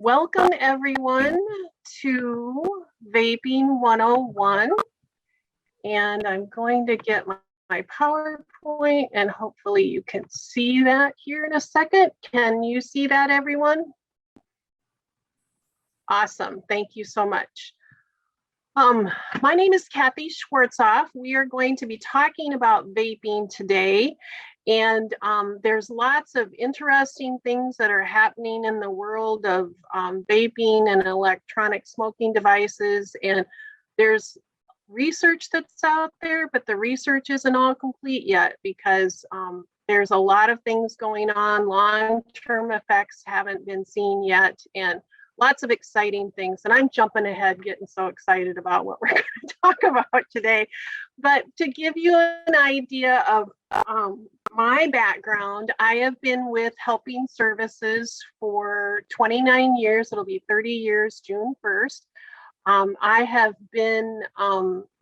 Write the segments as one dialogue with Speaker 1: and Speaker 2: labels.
Speaker 1: Welcome everyone to Vaping 101. And I'm going to get my PowerPoint and hopefully you can see that here in a second. Can you see that, everyone? Awesome, thank you so much. My name is Kathy Schwartzoff. We are going to be talking about vaping today. And there's lots of interesting things that are happening in the world of vaping and electronic smoking devices. And there's research that's out there, but the research isn't all complete yet because there's a lot of things going on. Long-term effects haven't been seen yet, and lots of exciting things. And I'm jumping ahead, getting so excited about what we're going to talk about today. But to give you an idea of my background, I have been with Helping Services for 29 years. It'll be 30 years June 1st. I have been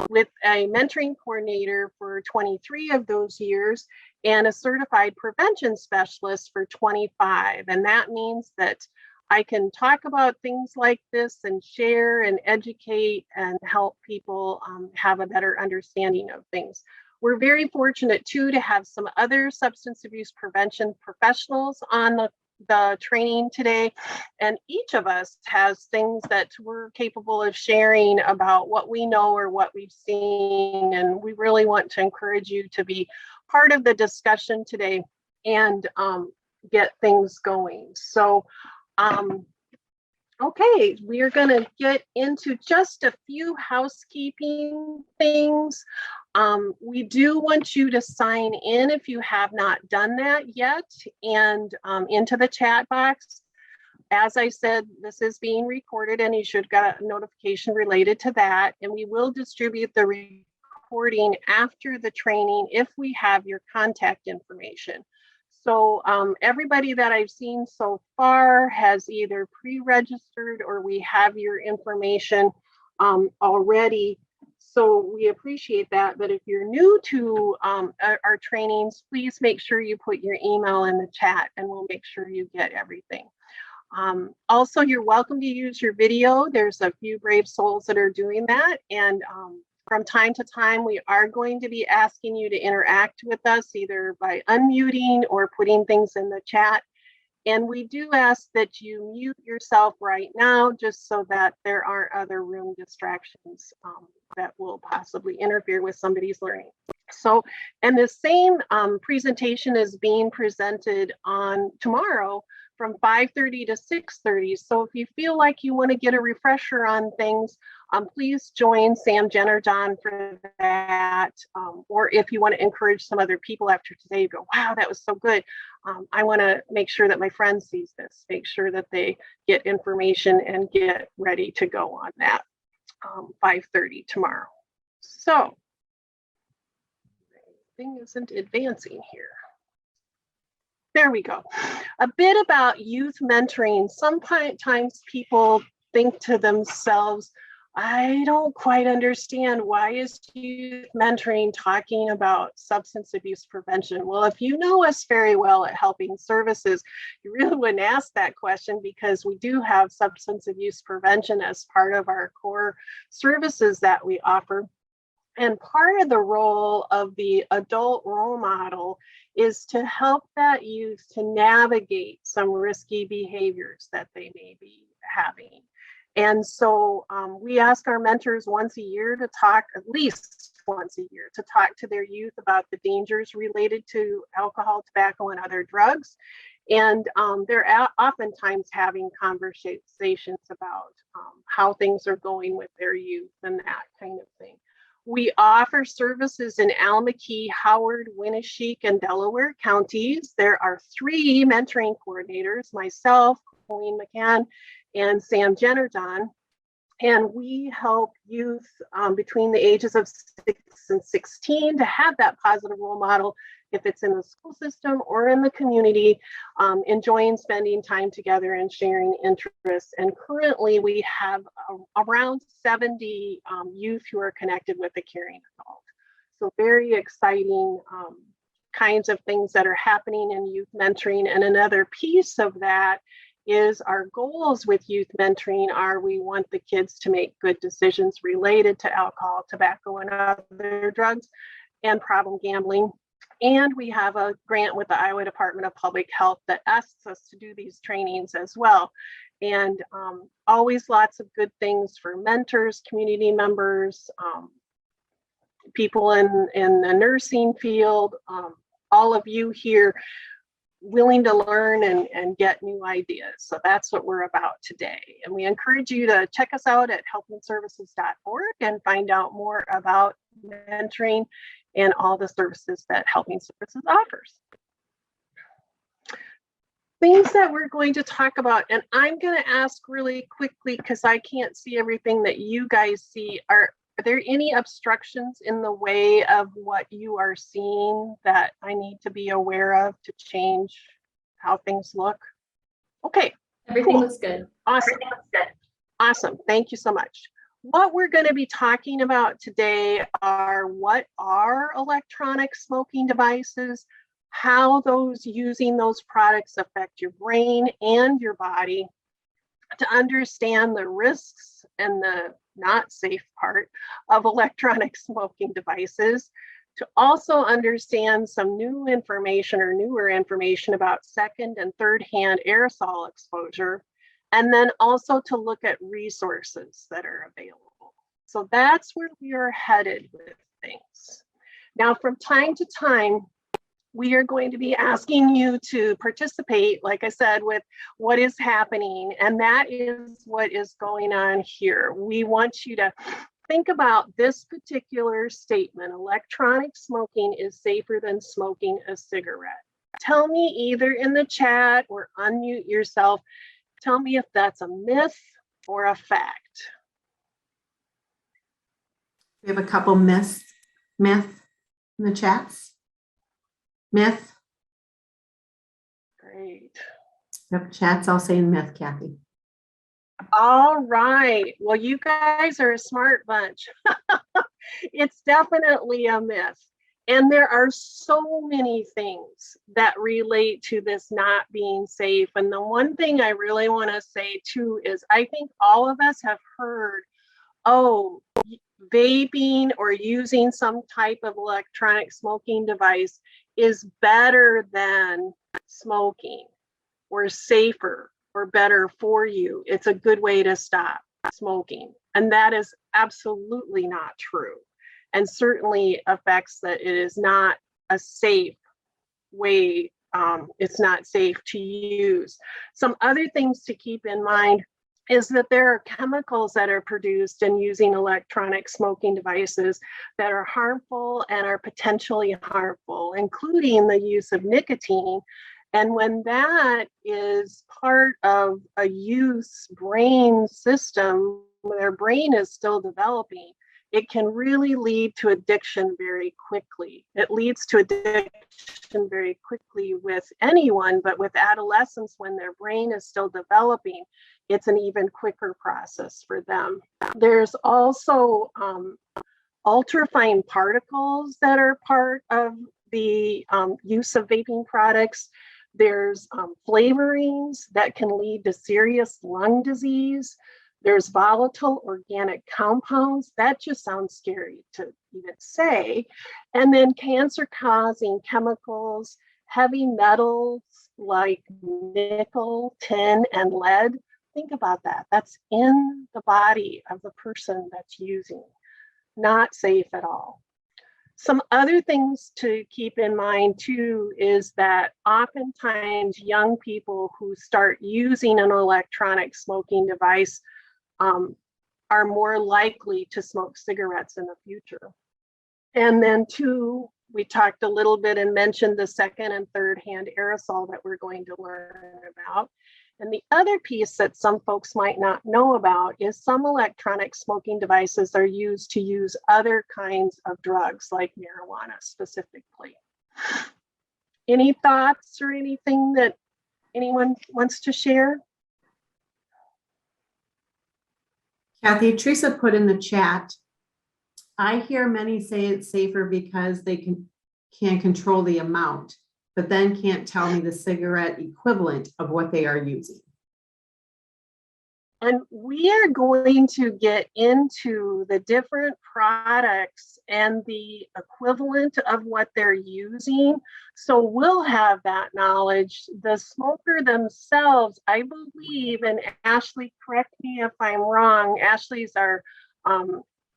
Speaker 1: with a mentoring coordinator for 23 of those years and a certified prevention specialist for 25. And that means that I can talk about things like this and share and educate and help people have a better understanding of things. We're very fortunate too to have some other substance abuse prevention professionals on the training today. And each of us has things that we're capable of sharing about what we know or what we've seen. And we really want to encourage you to be part of the discussion today and get things going. So okay, we are going to get into just a few housekeeping things. We do want you to sign in if you have not done that yet and into the chat box. As I said, this is being recorded and you should get a notification related to that. And we will distribute the recording after the training if we have your contact information. So everybody that I've seen so far has either pre-registered or we have your information already. So we appreciate that. But if you're new to our trainings, please make sure you put your email in the chat and we'll make sure you get everything. Also, you're welcome to use your video. There's a few brave souls that are doing that. And from time to time, we are going to be asking you to interact with us either by unmuting or putting things in the chat. And we do ask that you mute yourself right now just so that there aren't other room distractions that will possibly interfere with somebody's learning. So, and the same presentation is being presented on tomorrow from 5:30 to 6:30. So if you feel like you want to get a refresher on things, please join Sam, Jen, or John for that. Or if you want to encourage some other people after today, you go, wow, that was so good. I want to make sure that my friend sees this, make sure that they get information and get ready to go on that 5:30 tomorrow. So, thing isn't advancing here. There we go. A bit about youth mentoring. Sometimes people think to themselves, I don't quite understand, why is youth mentoring talking about substance abuse prevention? Well, if you know us very well at Helping Services, you really wouldn't ask that question because we do have substance abuse prevention as part of our core services that we offer. And part of the role of the adult role model is to help that youth to navigate some risky behaviors that they may be having. And so we ask our mentors once a year to talk, at least once a year, to talk to their youth about the dangers related to alcohol, tobacco, and other drugs. And they're oftentimes having conversations about how things are going with their youth and that kind of thing. We offer services in Alameda, Howard, Winneshiek, and Delaware counties. There are 3 mentoring coordinators, myself, Colleen McCann, and Sam Jennerjohn. And we help youth between the ages of 6 and 16 to have that positive role model if it's in the school system or in the community, enjoying spending time together and sharing interests. And currently we have around 70 youth who are connected with a caring adult. So very exciting kinds of things that are happening in youth mentoring. And another piece of that is our goals with youth mentoring are we want the kids to make good decisions related to alcohol, tobacco, and other drugs and problem gambling. And we have a grant with the Iowa Department of Public Health that asks us to do these trainings as well. And always lots of good things for mentors, community members, people in the nursing field, all of you here willing to learn and get new ideas. So that's what we're about today. And we encourage you to check us out at helpingservices.org and find out more about mentoring and all the services that Helping Services offers. Things that we're going to talk about, and I'm going to ask really quickly because I can't see everything that you guys see. Are there any obstructions in the way of what you are seeing that I need to be aware of to change how things look? Okay.
Speaker 2: Everything
Speaker 1: cool.
Speaker 2: looks good.
Speaker 1: Awesome. Awesome. Thank you so much. What we're going to be talking about today are what are electronic smoking devices, how using those products affect your brain and your body, to understand the risks and the not safe part of electronic smoking devices, to also understand some new information or newer information about second and third-hand aerosol exposure, and then also to look at resources that are available. So that's where we are headed with things. Now, from time to time, we are going to be asking you to participate, like I said, with what is happening, and that is what is going on here. We want you to think about this particular statement: electronic smoking is safer than smoking a cigarette. Tell me either in the chat or unmute yourself. Tell me if that's a myth or a fact.
Speaker 3: We have a couple myth in the chats. Myth.
Speaker 1: Great.
Speaker 3: Yep, chats all saying myth, Kathy.
Speaker 1: All right. Well, you guys are a smart bunch. It's definitely a myth. And there are so many things that relate to this not being safe. And the one thing I really want to say too is I think all of us have heard, oh, vaping or using some type of electronic smoking device is better than smoking, or safer, or better for you. It's a good way to stop smoking. And that is absolutely not true. And certainly affects that it is not a safe way. It's not safe to use. Some other things to keep in mind is that there are chemicals that are produced in using electronic smoking devices that are harmful and are potentially harmful, including the use of nicotine. And when that is part of a youth's brain system, their brain is still developing, it can really lead to addiction very quickly. It leads to addiction very quickly with anyone, but with adolescents, when their brain is still developing, it's an even quicker process for them. There's also ultrafine particles that are part of the use of vaping products. There's flavorings that can lead to serious lung disease. There's volatile organic compounds. That just sounds scary to even say. And then cancer-causing chemicals, heavy metals like nickel, tin, and lead. Think about that. That's in the body of the person that's using. Not safe at all. Some other things to keep in mind too is that oftentimes young people who start using an electronic smoking device are more likely to smoke cigarettes in the future. And then two, we talked a little bit and mentioned the second and third-hand aerosol that we're going to learn about. And the other piece that some folks might not know about is some electronic smoking devices are used to use other kinds of drugs like marijuana specifically. Any thoughts or anything that anyone wants to share?
Speaker 3: Kathy, Teresa put in the chat, I hear many say it's safer because they can control the amount, but then can't tell me the cigarette equivalent of what they are using.
Speaker 1: And we are going to get into the different products and the equivalent of what they're using. So we'll have that knowledge. The smoker themselves, I believe, and Ashley, correct me if I'm wrong, Ashley's our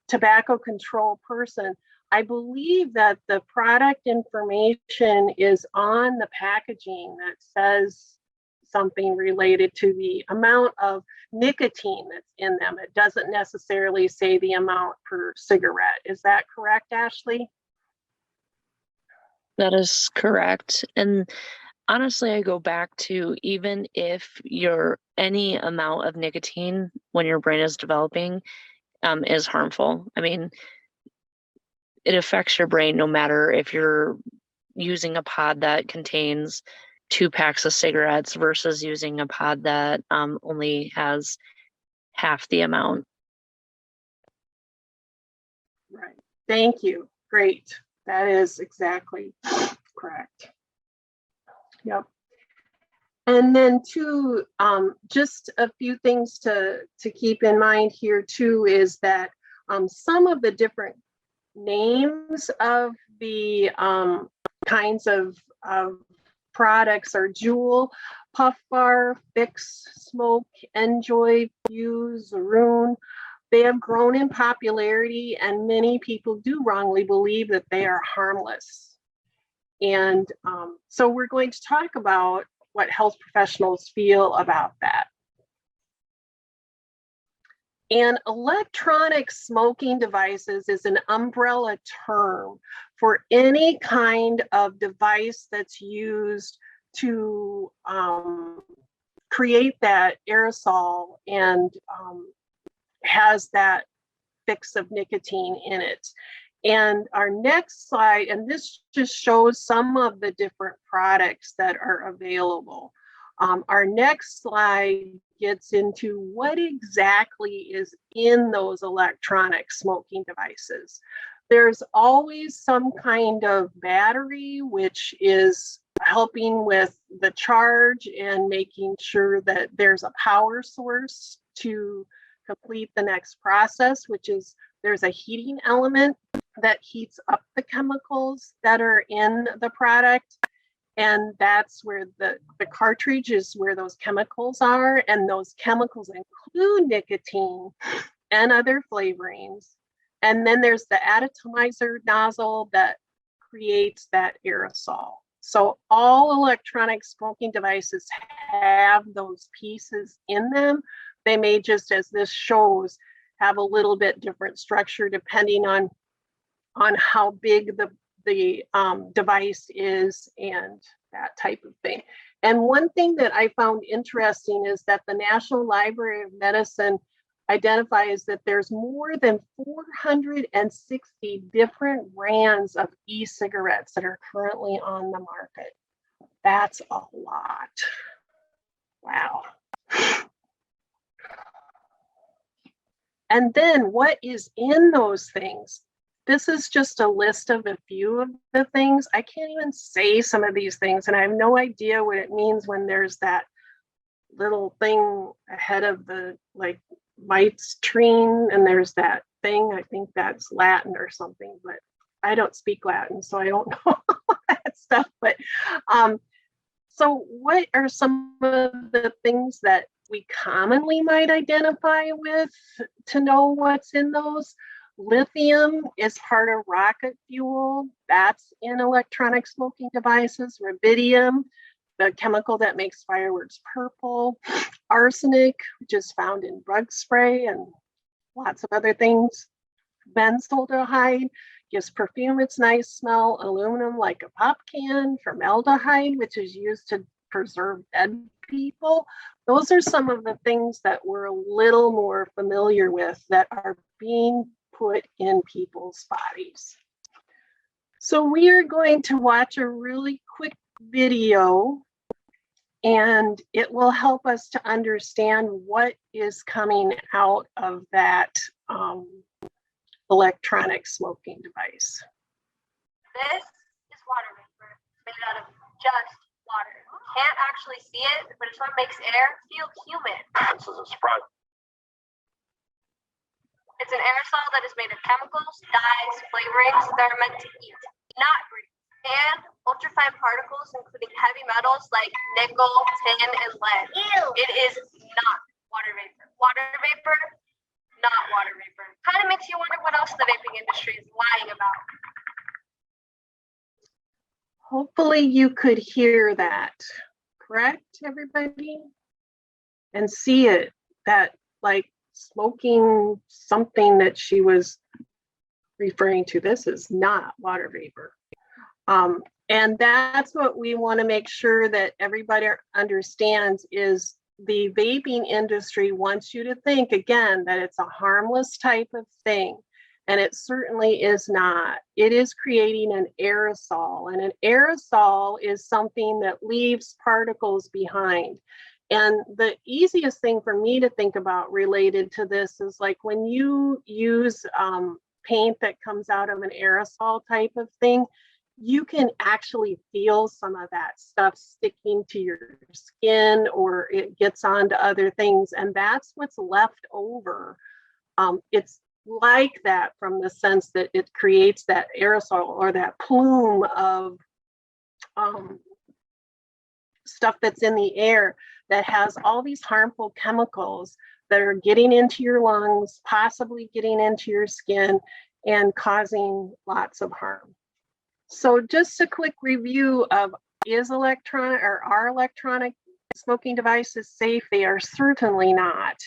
Speaker 1: tobacco control person. I believe that the product information is on the packaging that says something related to the amount of nicotine that's in them. It doesn't necessarily say the amount per cigarette. Is that correct, Ashley?
Speaker 2: That is correct. And honestly, I go back to even if your any amount of nicotine when your brain is developing is harmful. I mean, it affects your brain no matter if you're using a pod that contains 2 packs of cigarettes versus using a pod that only has half the amount.
Speaker 1: Right. Thank you. Great. That is exactly correct. Yep. And then too, just a few things to keep in mind here too is that some of the different names of the kinds of products are Juul, Puff Bar, Fix, Smoke, Enjoy, Fuse, Rune. They have grown in popularity, and many people do wrongly believe that they are harmless. And so we're going to talk about what health professionals feel about that. And electronic smoking devices is an umbrella term for any kind of device that's used to create that aerosol and has that fix of nicotine in it. And our next slide, and this just shows some of the different products that are available. Our next slide gets into what exactly is in those electronic smoking devices. There's always some kind of battery, which is helping with the charge and making sure that there's a power source to complete the next process, which is there's a heating element that heats up the chemicals that are in the product. And that's where the cartridge is where those chemicals are. And those chemicals include nicotine and other flavorings. And then there's the atomizer nozzle that creates that aerosol. So all electronic smoking devices have those pieces in them. They may just, as this shows, have a little bit different structure depending on how big the device is and that type of thing. And one thing that I found interesting is that the National Library of Medicine identifies that there's more than 460 different brands of e-cigarettes that are currently on the market. That's a lot. Wow. And then what is in those things? This is just a list of a few of the things. I can't even say some of these things, and I have no idea what it means when there's that little thing ahead of the like Weizentrine, and there's that thing. I think that's Latin or something, but I don't speak Latin, so I don't know that stuff. But so what are some of the things that we commonly might identify with to know what's in those? Lithium is part of rocket fuel. That's in electronic smoking devices. Rubidium, the chemical that makes fireworks purple. Arsenic, which is found in bug spray and lots of other things. Benzaldehyde gives perfume its nice smell. Aluminum, like a pop can. Formaldehyde, which is used to preserve dead people. Those are some of the things that we're a little more familiar with that are being put in people's bodies. So we are going to watch a really quick video, and it will help us to understand what is coming out of that electronic smoking device.
Speaker 4: This is water vapor, made out of just water. Can't actually see it, but it's what makes air feel humid.
Speaker 5: This is a surprise.
Speaker 4: It's an aerosol that is made of chemicals, dyes, flavorings that are meant to eat, not breathe, and ultrafine particles, including heavy metals like nickel, tin, and lead. Ew. It is not water vapor. Water vapor, not water vapor. Kind of makes you wonder what else the vaping industry is lying about.
Speaker 1: Hopefully you could hear that, correct, everybody? And see it, that like smoking something that she was referring to. This is not water vapor. And that's what we want to make sure that everybody understands is the vaping industry wants you to think, again, that it's a harmless type of thing. And it certainly is not. It is creating an aerosol. And an aerosol is something that leaves particles behind. And the easiest thing for me to think about related to this is like when you use paint that comes out of an aerosol type of thing, you can actually feel some of that stuff sticking to your skin, or it gets onto other things, and that's what's left over. It's like that from the sense that it creates that aerosol or that plume of stuff that's in the air that has all these harmful chemicals that are getting into your lungs, possibly getting into your skin and causing lots of harm. So just a quick review of are electronic smoking devices safe? They are certainly not.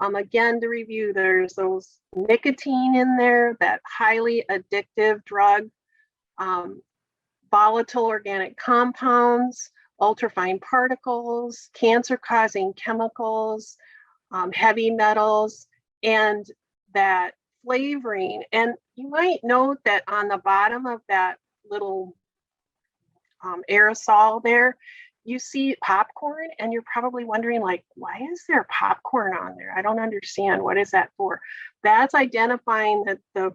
Speaker 1: Again, to review, there's those nicotine in there, that highly addictive drug, volatile organic compounds, ultrafine particles, cancer-causing chemicals, heavy metals, and that flavoring. And you might note that on the bottom of that little aerosol there, you see popcorn, and you're probably wondering, like, why is there popcorn on there? I don't understand. What is that for? That's identifying that the,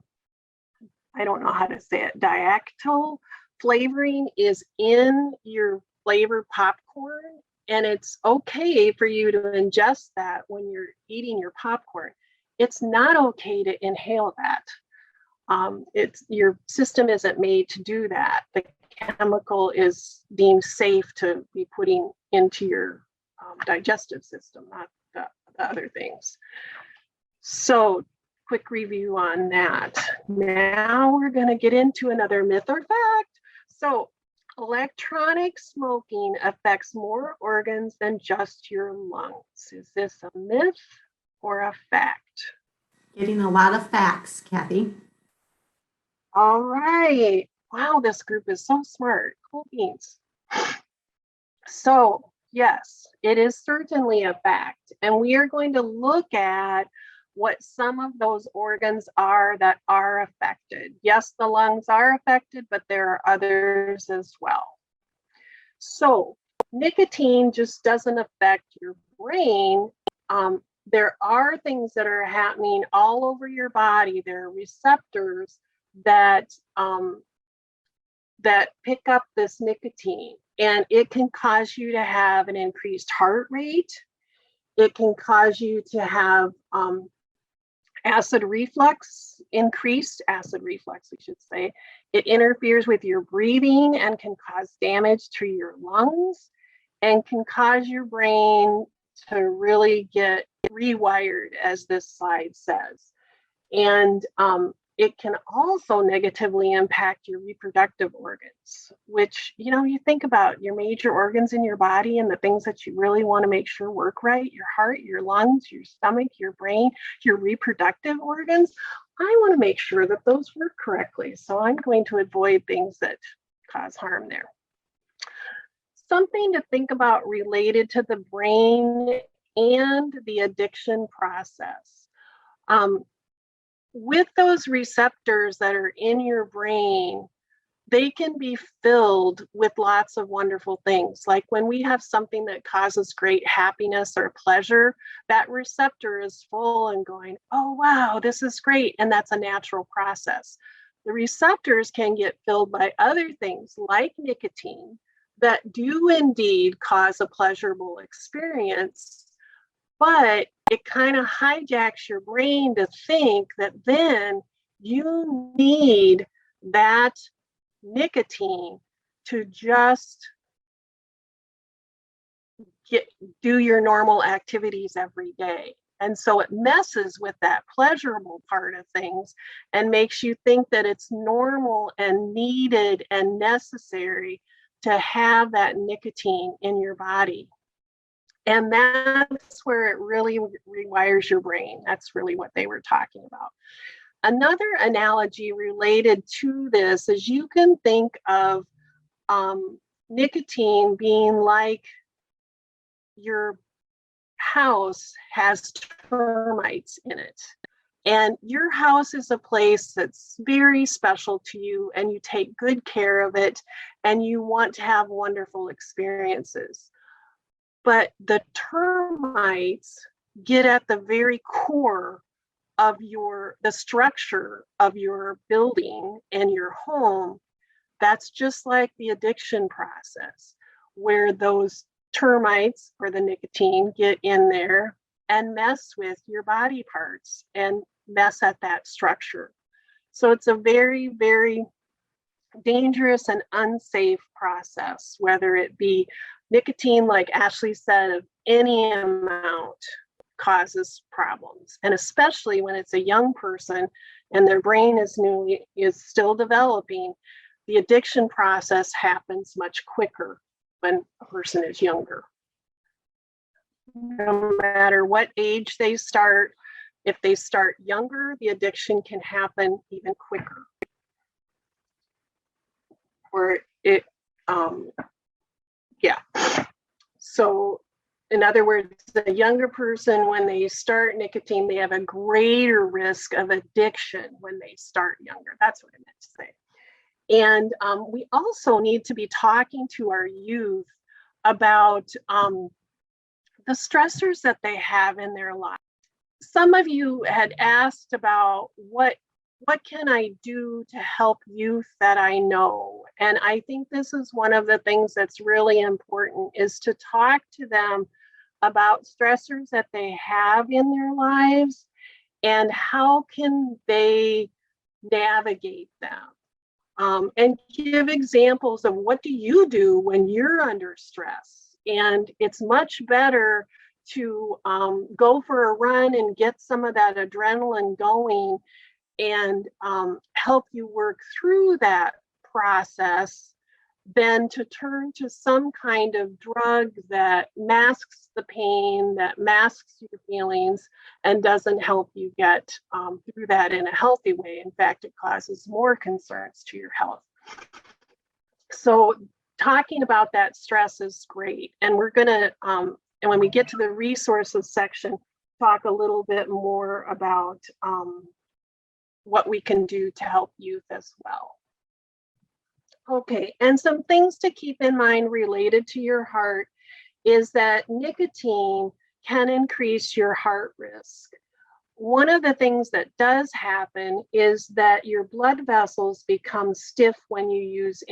Speaker 1: I don't know how to say it, diactyl flavoring is in your flavored popcorn, and it's okay for you to ingest that when you're eating your popcorn. It's not okay to inhale that. It's your system isn't made to do that. The chemical is deemed safe to be putting into your digestive system, not the other things. So quick review on that. Now we're going to get into another myth or fact. So electronic smoking affects more organs than just your lungs. Is this a myth or a fact?
Speaker 3: Getting a lot of facts, Kathy.
Speaker 1: All right. Wow, this group is so smart. Cool beans. So yes, it is certainly a fact. And we are going to look at what some of those organs are that are affected. Yes, the lungs are affected, but there are others as well. So nicotine just doesn't affect your brain. There are things that are happening all over your body. There are receptors that that pick up this nicotine, and it can cause you to have an increased heart rate. It can cause you to have acid reflux, increased acid reflux, we should say. It interferes with your breathing and can cause damage to your lungs and can cause your brain to really get rewired, as this slide says. And it can also negatively impact your reproductive organs, which, you know, you think about your major organs in your body and the things that you really want to make sure work right: your heart, your lungs, your stomach, your brain, your reproductive organs. I want to make sure that those work correctly. So I'm going to avoid things that cause harm there. Something to think about related to the brain and the addiction process. With those receptors that are in your brain, they can be filled with lots of wonderful things. Like when we have something that causes great happiness or pleasure, that receptor is full and going, oh, wow, this is great. And that's a natural process. The receptors can get filled by other things like nicotine that do indeed cause a pleasurable experience, but it kind of hijacks your brain to think that then you need that nicotine to just do your normal activities every day. And so it messes with that pleasurable part of things and makes you think that it's normal and needed and necessary to have that nicotine in your body. And that's where it really rewires your brain. That's really what they were talking about. Another analogy related to this is you can think of nicotine being like your house has termites in it. And your house is a place that's very special to you, and you take good care of it, and you want to have wonderful experiences. But the termites get at the very core of the structure of your building and your home. That's just like the addiction process, where those termites or the nicotine get in there and mess with your body parts and mess at that structure. So it's a very, very dangerous and unsafe process, whether it be nicotine, like Ashley said, of any amount causes problems. And especially when it's a young person and their brain is still developing, the addiction process happens much quicker when a person is younger. No matter what age they start, if they start younger, the addiction can happen even quicker. So in other words, the younger person, when they start nicotine, they have a greater risk of addiction when they start younger. That's what I meant to say. And we also need to be talking to our youth about the stressors that they have in their life. Some of you had asked about what can I do to help youth that I know? And I think this is one of the things that's really important, is to talk to them about stressors that they have in their lives and how can they navigate them. And give examples of what do you do when you're under stress. And it's much better to go for a run and get some of that adrenaline going and help you work through that process than to turn to some kind of drug that masks the pain, that masks your feelings, and doesn't help you get through that in a healthy way. In fact, it causes more concerns to your health. So talking about that stress is great. And we're going to, and when we get to the resources section, talk a little bit more about what we can do to help youth as well. Okay, and some things to keep in mind related to your heart is that nicotine can increase your heart risk. One of the things that does happen is that your blood vessels become stiff when you use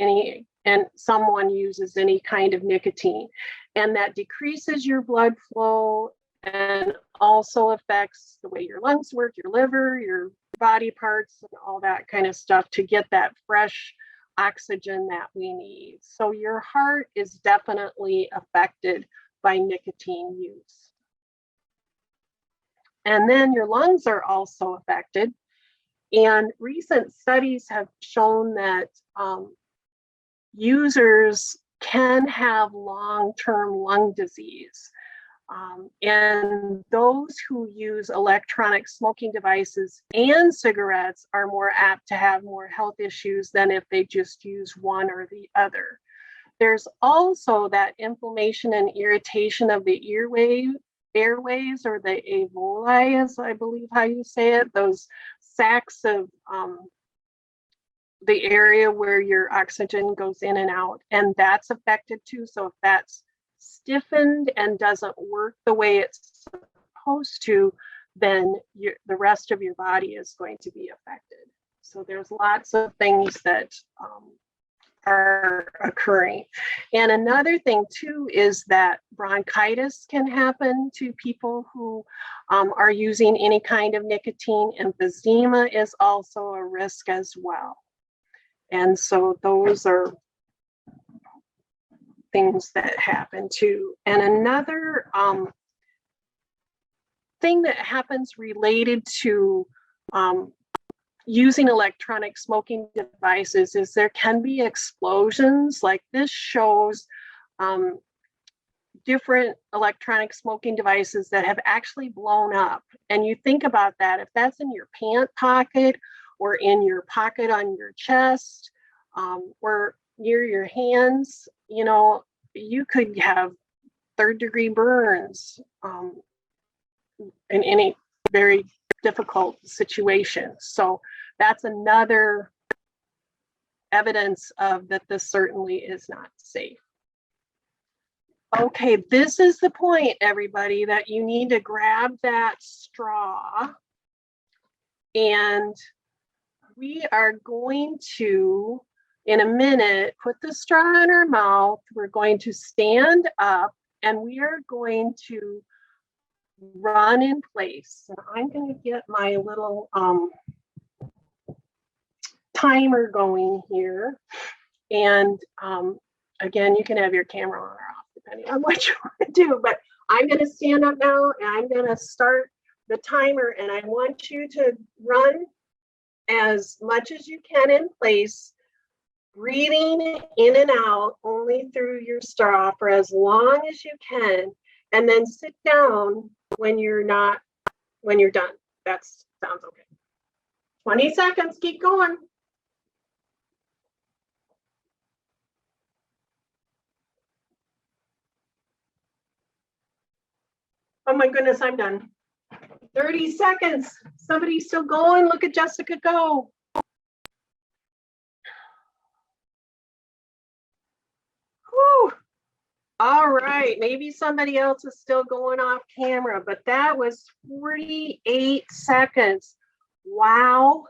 Speaker 1: someone uses any kind of nicotine, and that decreases your blood flow and also affects the way your lungs work, your liver, your body parts, and all that kind of stuff to get that fresh oxygen that we need. So your heart is definitely affected by nicotine use. And then your lungs are also affected. And recent studies have shown that users can have long-term lung disease. And those who use electronic smoking devices and cigarettes are more apt to have more health issues than if they just use one or the other. There's also that inflammation and irritation of the airways, or the alveoli, as I believe how you say it, those sacs of the area where your oxygen goes in and out, and that's affected too. So if that's stiffened and doesn't work the way it's supposed to, then the rest of your body is going to be affected. So there's lots of things that are occurring. And another thing too is that bronchitis can happen to people who are using any kind of nicotine. Emphysema is also a risk as well. And so those are things that happen too. And another thing that happens related to using electronic smoking devices is there can be explosions. Like this shows different electronic smoking devices that have actually blown up. And you think about that, if that's in your pant pocket or in your pocket on your chest or near your hands, you know, you could have third-degree burns in any very difficult situation. So that's another evidence of that this certainly is not safe. Okay, this is the point, everybody, that you need to grab that straw. And we are going to, in a minute, put the straw in our mouth. We're going to stand up and we are going to run in place. And I'm going to get my little timer going here. And again, you can have your camera on or off depending on what you want to do. But I'm going to stand up now and I'm going to start the timer. And I want you to run as much as you can in place, breathing in and out only through your straw for as long as you can. And then sit down when you're done. That sounds okay. 20 seconds, keep going. Oh my goodness, I'm done. 30 seconds. Somebody's still going. Look at Jessica go. Whew. All right, maybe somebody else is still going off camera, but that was 48 seconds. Wow.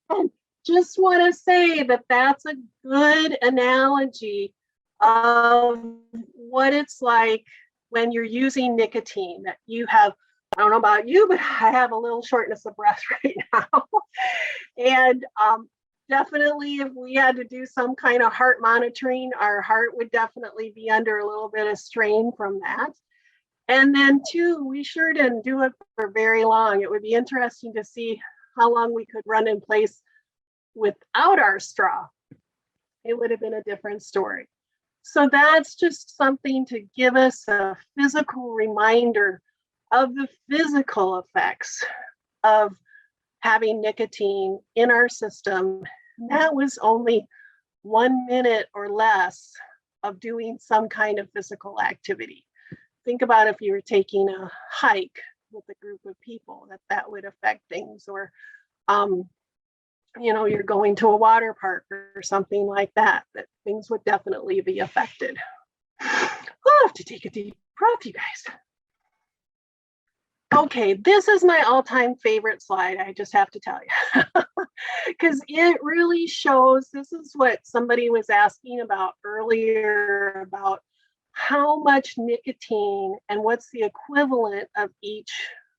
Speaker 1: And just want to say that that's a good analogy of what it's like when you're using nicotine, that you have, I don't know about you, but I have a little shortness of breath right now. And definitely if we had to do some kind of heart monitoring, our heart would definitely be under a little bit of strain from that. And then too, we sure didn't do it for very long. It would be interesting to see how long we could run in place without our straw. It would have been a different story. So that's just something to give us a physical reminder of the physical effects of having nicotine in our system. That was only 1 minute or less of doing some kind of physical activity. Think about if you were taking a hike with a group of people, that would affect things, or you know, you're going to a water park or something like that, that things would definitely be affected. I'll have to take a deep breath, you guys. Okay, this is my all-time favorite slide, I just have to tell you, because it really shows, this is what somebody was asking about earlier, about how much nicotine and what's the equivalent of each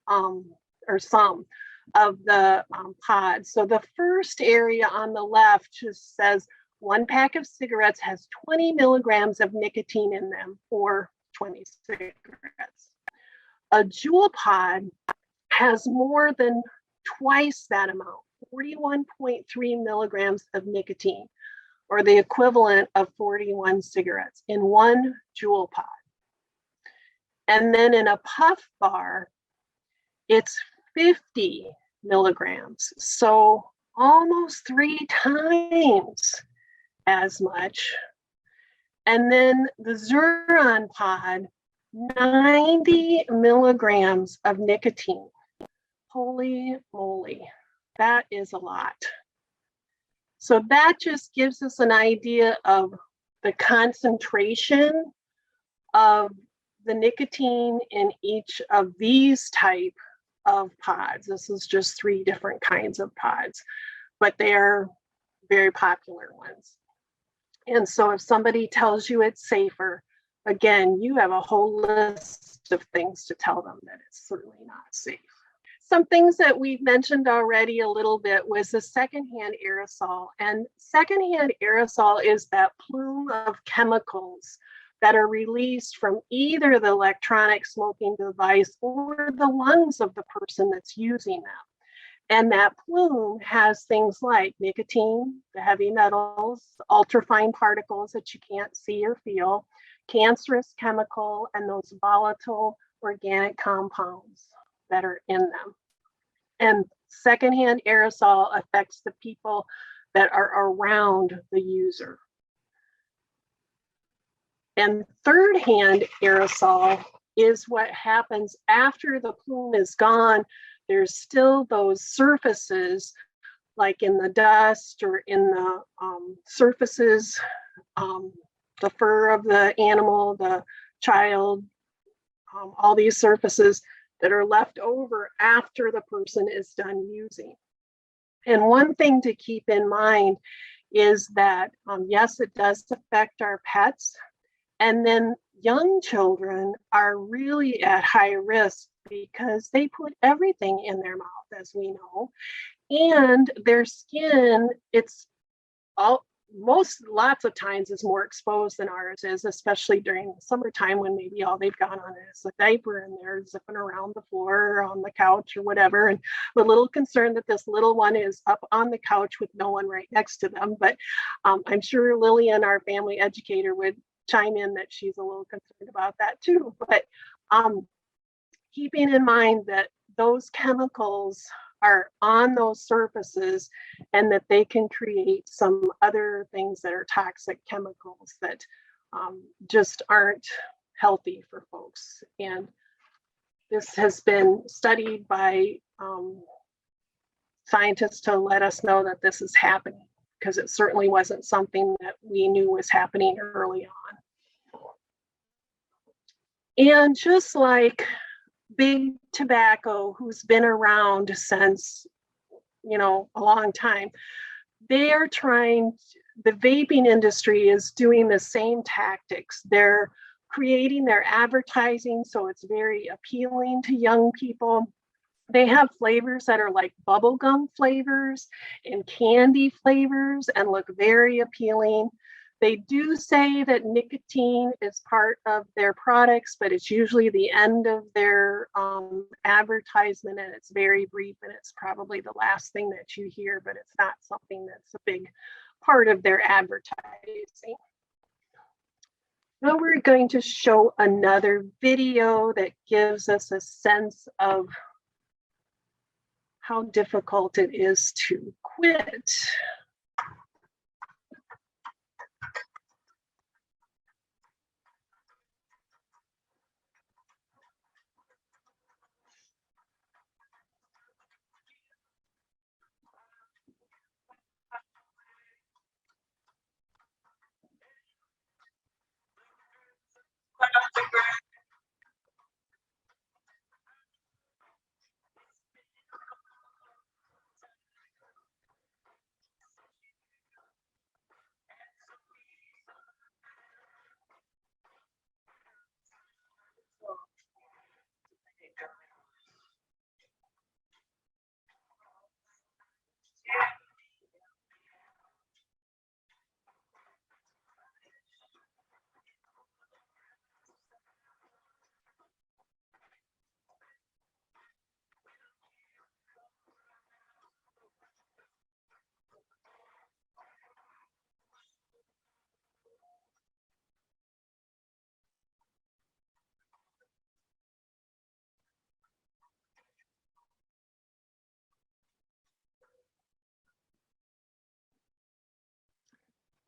Speaker 1: or some of the pods. So the first area on the left just says 1 pack of cigarettes has 20 milligrams of nicotine in them, or 20 cigarettes. A jewel pod has more than twice that amount, 41.3 milligrams of nicotine, or the equivalent of 41 cigarettes in 1 jewel pod. And then in a puff bar, it's 50 milligrams, so almost 3 times as much. And then the Xuron pod, 90 milligrams of nicotine. Holy moly, that is a lot. So that just gives us an idea of the concentration of the nicotine in each of these type of pods. This is just 3 different kinds of pods, but they are very popular ones. And so if somebody tells you it's safer, again, you have a whole list of things to tell them that it's certainly not safe. Some things that we've mentioned already a little bit was the secondhand aerosol. And secondhand aerosol is that plume of chemicals that are released from either the electronic smoking device or the lungs of the person that's using them. And that plume has things like nicotine, the heavy metals, ultrafine particles that you can't see or feel, cancerous chemical, and those volatile organic compounds that are in them. And secondhand aerosol affects the people that are around the user. And third-hand aerosol is what happens after the plume is gone. There's still those surfaces, like in the dust or in the surfaces, the fur of the animal, the child, all these surfaces that are left over after the person is done using. And one thing to keep in mind is that, yes, it does affect our pets. And then young children are really at high risk because they put everything in their mouth, as we know. And their skin, it's lots of times is more exposed than ours is, especially during the summertime when maybe all they've got on is a diaper and they're zipping around the floor or on the couch or whatever. And I'm a little concerned that this little one is up on the couch with no one right next to them. But I'm sure Lillian, our family educator, would chime in that she's a little concerned about that too. But keeping in mind that those chemicals are on those surfaces and that they can create some other things that are toxic chemicals that just aren't healthy for folks. And this has been studied by scientists to let us know that this is happening, because it certainly wasn't something that we knew was happening early on. And just like big tobacco, who's been around since, you know, a long time, they are trying, the vaping industry is doing the same tactics. They're creating their advertising so it's very appealing to young people. They have flavors that are like bubblegum flavors and candy flavors and look very appealing. They do say that nicotine is part of their products, but it's usually the end of their advertisement, and it's very brief, and it's probably the last thing that you hear, but it's not something that's a big part of their advertising. Now we're going to show another video that gives us a sense of how difficult it is to quit.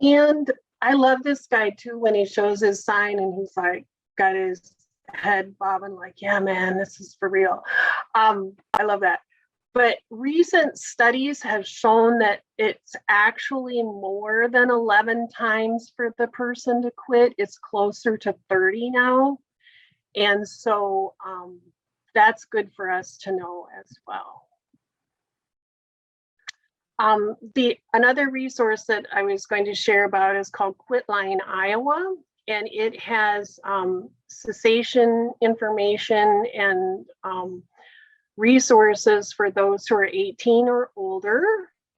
Speaker 1: And I love this guy too, when he shows his sign and he's like, got his head bobbing like, yeah, man, this is for real. I love that. But recent studies have shown that it's actually more than 11 times for the person to quit. It's closer to 30 now. And so that's good for us to know as well. Another resource that I was going to share about is called Quitline Iowa. and it has cessation information and resources for those who are 18 or older.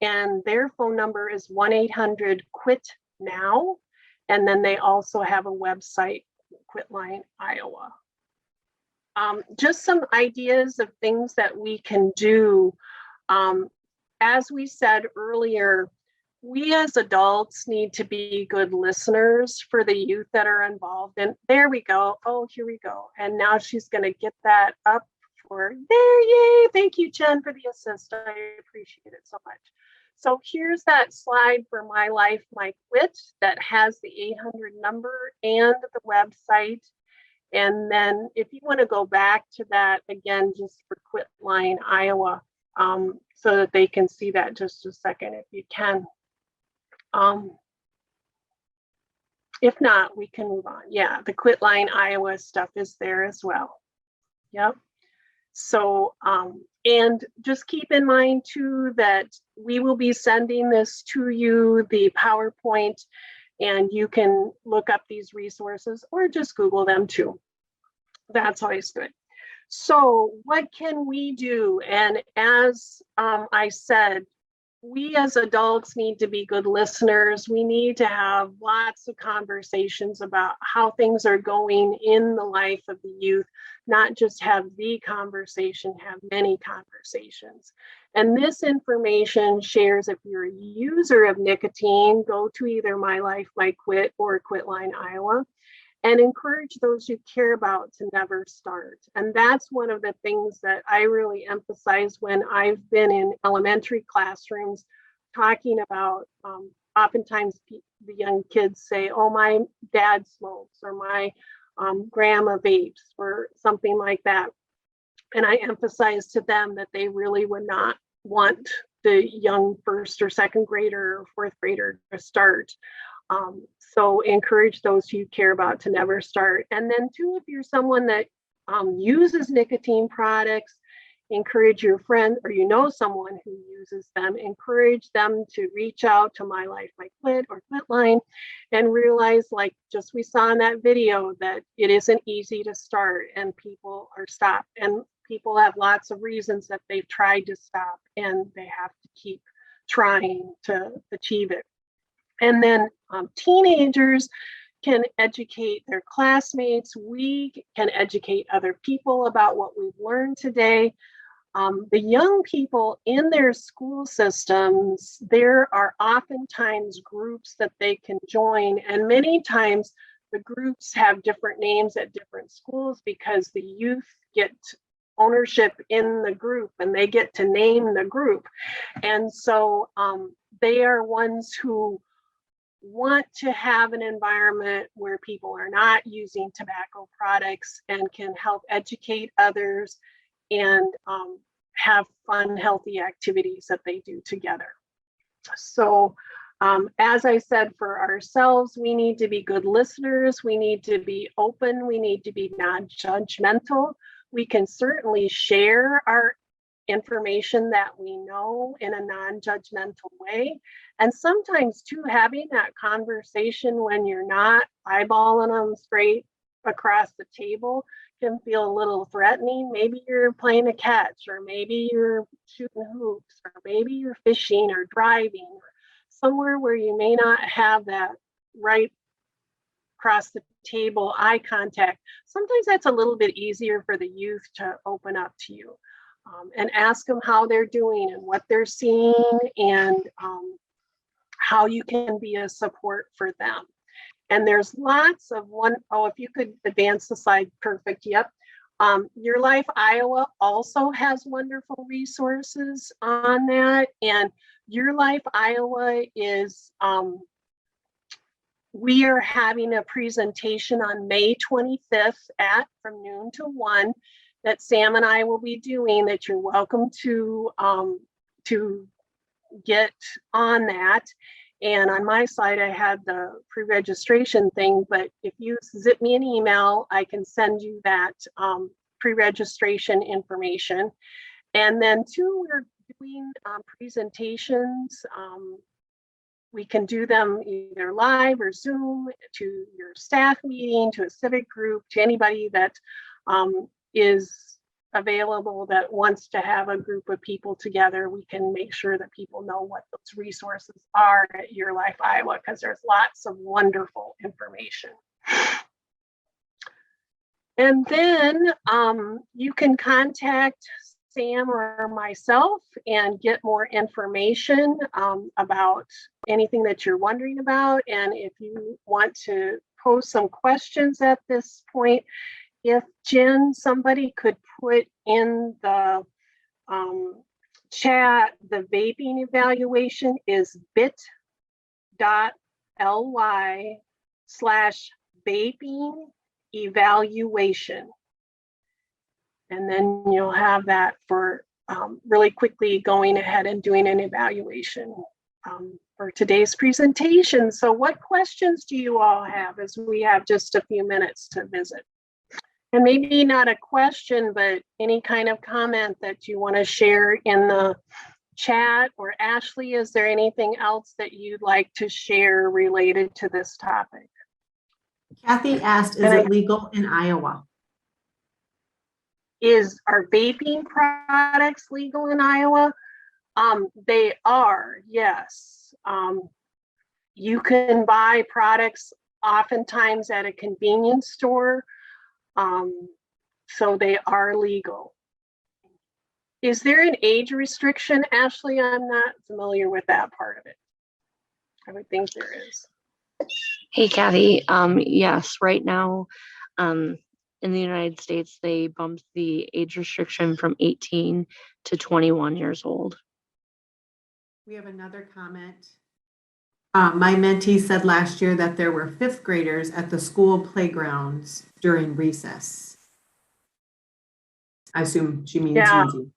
Speaker 1: And their phone number is 1-800-QUIT-NOW. And then they also have a website, Quitline Iowa. Just some ideas of things that we can do. As we said earlier, we as adults need to be good listeners for the youth that are involved. And there we go. Oh, here we go. And now she's going to get that up for there. Yay. Thank you, Jen, for the assist. I appreciate it so much. So here's that slide for My Life, My Quit that has the 800 number and the website. And then if you want to go back to that again, just for Quitline Iowa, so that they can see that just a second, if you can. If not, we can move on. Yeah, the Quitline Iowa stuff is there as well. Yep. So, and just keep in mind too that we will be sending this to you, the PowerPoint, and you can look up these resources or just Google them too. That's always good. So what can we do? And as I said, we as adults need to be good listeners. We need to have lots of conversations about how things are going in the life of the youth, not just have the conversation, have many conversations. And this information shares if you're a user of nicotine, go to either My Life, My Quit or Quitline Iowa. And encourage those you care about to never start. And that's one of the things that I really emphasize when I've been in elementary classrooms talking about, oftentimes the young kids say, oh, my dad smokes, or my grandma vapes, or something like that. And I emphasize to them that they really would not want the young first or second grader or fourth grader to start. So encourage those who you care about to never start. And then too, if you're someone that uses nicotine products, encourage your friend, or you know someone who uses them, encourage them to reach out to My Life, My Quit or Quitline, and realize, like just we saw in that video, that it isn't easy to start and people are stopped, and people have lots of reasons that they've tried to stop and they have to keep trying to achieve it. And then teenagers can educate their classmates. We can educate other people about what we've learned today. The young people in their school systems, there are oftentimes groups that they can join. And many times the groups have different names at different schools because the youth get ownership in the group and they get to name the group. And so they are ones who want to have an environment where people are not using tobacco products and can help educate others and have fun, healthy activities that they do together. So as I said, for ourselves, we need to be good listeners. We need to be open. We need to be non-judgmental. We can certainly share our information that we know in a non-judgmental way. And sometimes too, having that conversation when you're not eyeballing them straight across the table can feel a little threatening. Maybe you're playing a catch, or maybe you're shooting hoops, or maybe you're fishing or driving, or somewhere where you may not have that right across the table eye contact. Sometimes that's a little bit easier for the youth to open up to you. And ask them how they're doing and what they're seeing, and how you can be a support for them. And there's lots of if you could advance the slide, perfect, yep. Your Life Iowa also has wonderful resources on that. And Your Life Iowa is, we are having a presentation on May 25th from noon to 1. That Sam and I will be doing, that you're welcome to get on that. And on my side, I had the pre-registration thing, but if you zip me an email, I can send you that pre-registration information. And then too, we're doing presentations we can do them either live or Zoom, to your staff meeting, to a civic group, to anybody that is available that wants to have a group of people together. We can make sure that people know what those resources are at Your Life Iowa, because there's lots of wonderful information. And then you can contact Sam or myself and get more information about anything that you're wondering about. And if you want to pose some questions at this point, if Jen, somebody could put in the chat, the vaping evaluation is bit.ly/vaping evaluation. And then you'll have that for really quickly going ahead and doing an evaluation for today's presentation. So what questions do you all have, as we have just a few minutes to visit? And maybe not a question, but any kind of comment that you want to share in the chat. Or Ashley, is there anything else that you'd like to share related to this topic?
Speaker 3: Kathy asked, is it legal in Iowa?
Speaker 1: Are vaping products legal in Iowa? They are, yes. You can buy products oftentimes at a convenience store. So they are legal. Is there an age restriction, Ashley? I'm not familiar with that part of it. I would think there is.
Speaker 2: Hey, Kathy. Yes, right now in the United States, they bumped the age restriction from 18 to 21 years old.
Speaker 3: We have another comment. My mentee said last year that there were 5th graders at the school playgrounds during recess. I assume she means using.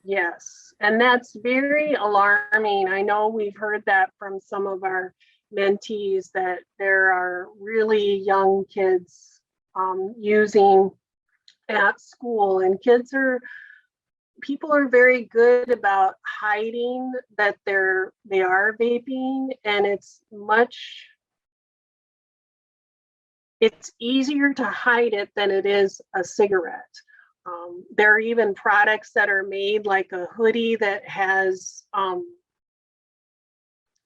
Speaker 1: Yes, and that's very alarming. I know we've heard that from some of our mentees, that there are really young kids using at school, and people are very good about hiding that they are vaping, and it's easier to hide it than it is a cigarette. There are even products that are made, like a hoodie that has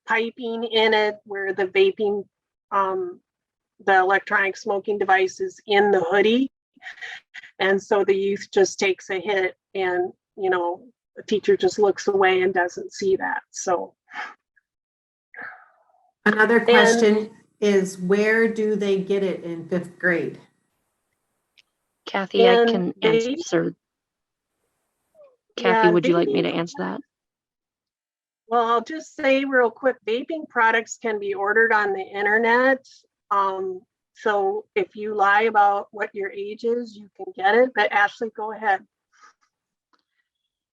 Speaker 1: piping in it, where the vaping, the electronic smoking device is in the hoodie. And so the youth just takes a hit, and the teacher just looks away and doesn't see that. So
Speaker 3: another question is, where do they get it in 5th grade?
Speaker 2: Kathy, I can answer. Kathy, would you like me to answer that?
Speaker 1: Well, I'll just say real quick, vaping products can be ordered on the internet. So if you lie about what your age is, you can get it. But Ashley, go ahead.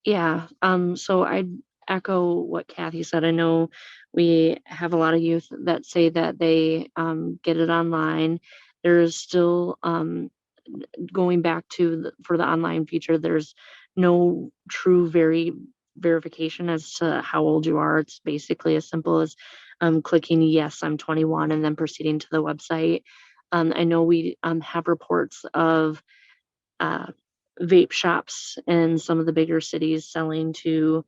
Speaker 2: Yeah, so I'd echo what Kathy said. I know we have a lot of youth that say that they get it online. There's still, going back to for the online feature, there's no true verification as to how old you are. It's basically as simple as clicking yes, I'm 21, and then proceeding to the website. I know we have reports of vape shops in some of the bigger cities selling to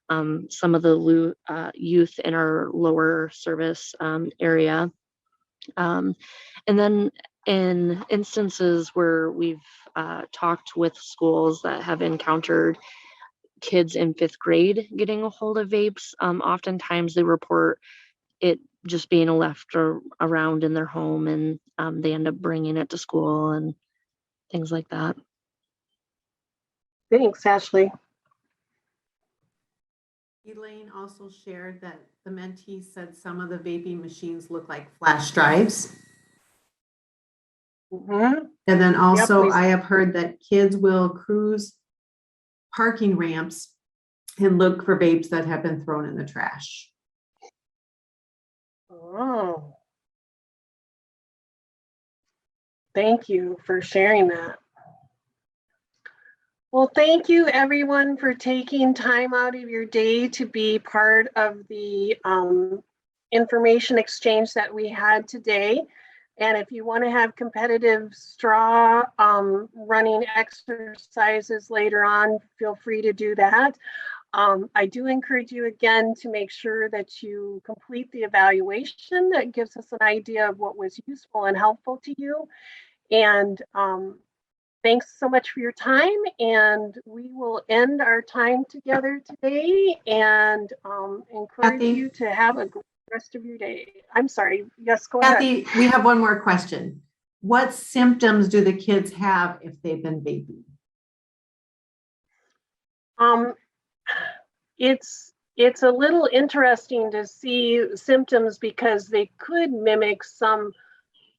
Speaker 2: some of the youth in our lower service area. And then in instances where we've talked with schools that have encountered kids in 5th grade getting a hold of vapes, oftentimes they report it just being left around in their home, and they end up bringing it to school and things like that.
Speaker 1: Thanks, Ashley.
Speaker 3: Elaine also shared that the mentee said some of the vaping machines look like flash drives.
Speaker 1: Mm-hmm.
Speaker 3: And then also I have heard that kids will cruise parking ramps and look for vapes that have been thrown in the trash.
Speaker 1: Oh, thank you for sharing that. Well, thank you everyone for taking time out of your day to be part of the information exchange that we had today. And if you want to have competitive straw running exercises later on, feel free to do that. I do encourage you again to make sure that you complete the evaluation that gives us an idea of what was useful and helpful to you. And thanks so much for your time, and we will end our time together today and encourage
Speaker 3: Kathy?
Speaker 1: you to have a great rest of your day. I'm sorry. Yes, go ahead.
Speaker 3: Kathy, we have one more question. What symptoms do the kids have if they've been vaping?
Speaker 1: It's a little interesting to see symptoms because they could mimic some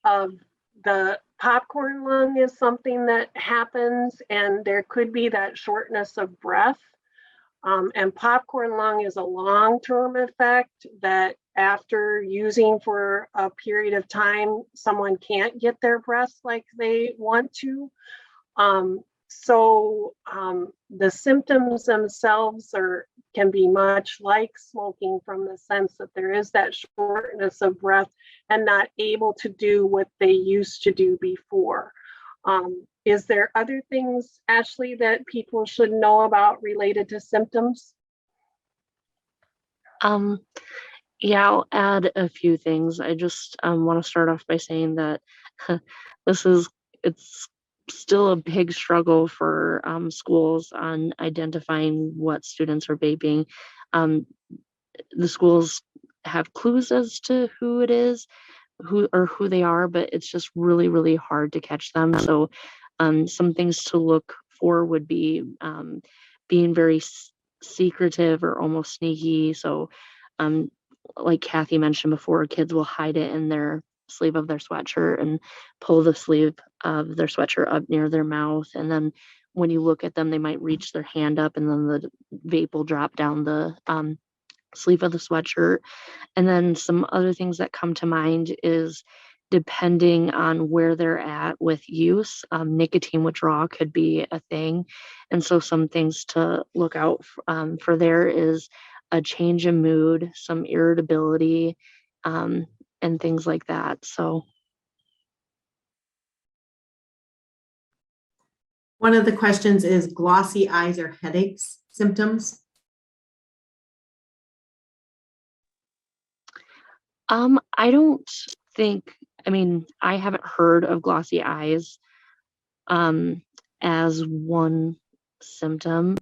Speaker 1: of the popcorn lung is something that happens, and there could be that shortness of breath. And popcorn lung is a long-term effect that after using for a period of time, someone can't get their breath like they want to. The symptoms themselves can be much like smoking from the sense that there is that shortness of breath and not able to do what they used to do before. Is there other things, Ashley, that people should know about related to symptoms?
Speaker 2: Yeah, I'll add a few things. I just want to start off by saying that it's still a big struggle for schools on identifying what students are vaping. The schools have clues as to who it is, who they are, but it's just really, really hard to catch them. So some things to look for would be being very secretive or almost sneaky. So like Kathy mentioned before, kids will hide it in their sleeve of their sweatshirt and pull the sleeve of their sweatshirt up near their mouth. And then when you look at them, they might reach their hand up and then the vape will drop down the sleeve of the sweatshirt. And then some other things that come to mind is depending on where they're at with use, nicotine withdrawal could be a thing. And so some things to look out for there is a change in mood, some irritability, and things like that. So
Speaker 3: One of the questions is glossy eyes or headaches symptoms.
Speaker 2: I don't think, I haven't heard of glossy eyes as one symptom.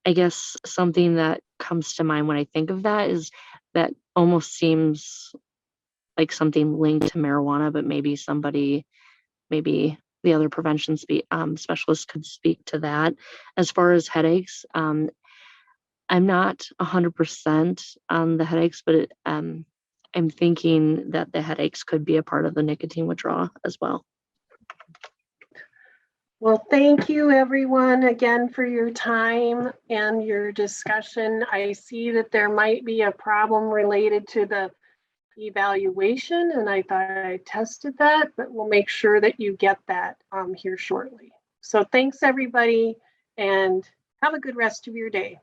Speaker 2: I guess something that comes to mind when I think of that is that almost seems like something linked to marijuana, but maybe the other prevention specialist could speak to that. As far as headaches, I'm not 100% on the headaches, but I'm thinking that the headaches could be a part of the nicotine withdrawal as well.
Speaker 1: Well, thank you everyone again for your time and your discussion. I see that there might be a problem related to the evaluation, and I thought I tested that, but we'll make sure that you get that here shortly. So thanks everybody, and have a good rest of your day.